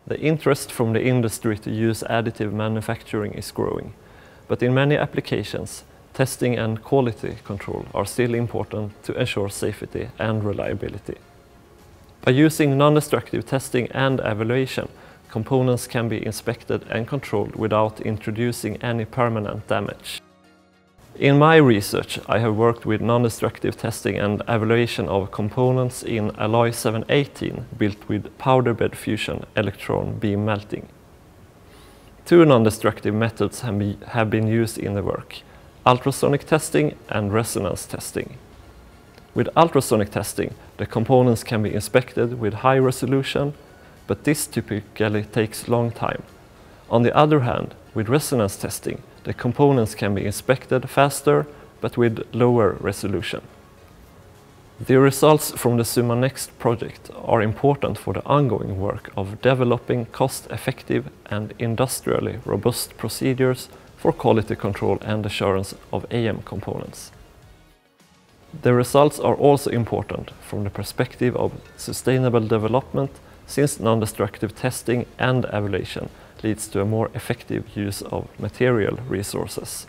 The interest from the industry to use additive manufacturing is growing, but in many applications, testing and quality control are still important to ensure safety and reliability. By using non-destructive testing and evaluation, components can be inspected and controlled without introducing any permanent damage. In my research, I have worked with non-destructive testing and evaluation of components in alloy 718 built with powder bed fusion electron beam melting. Two non-destructive methods have been used in the work: ultrasonic testing and resonance testing. With ultrasonic testing, the components can be inspected with high resolution, but this typically takes long time. On the other hand, with resonance testing, the components can be inspected faster, but with lower resolution. The results from the SUMAN-Next project are important for the ongoing work of developing cost-effective and industrially robust procedures for quality control and assurance of AM components. The results are also important from the perspective of sustainable development, since non-destructive testing and evaluation leads to a more effective use of material resources.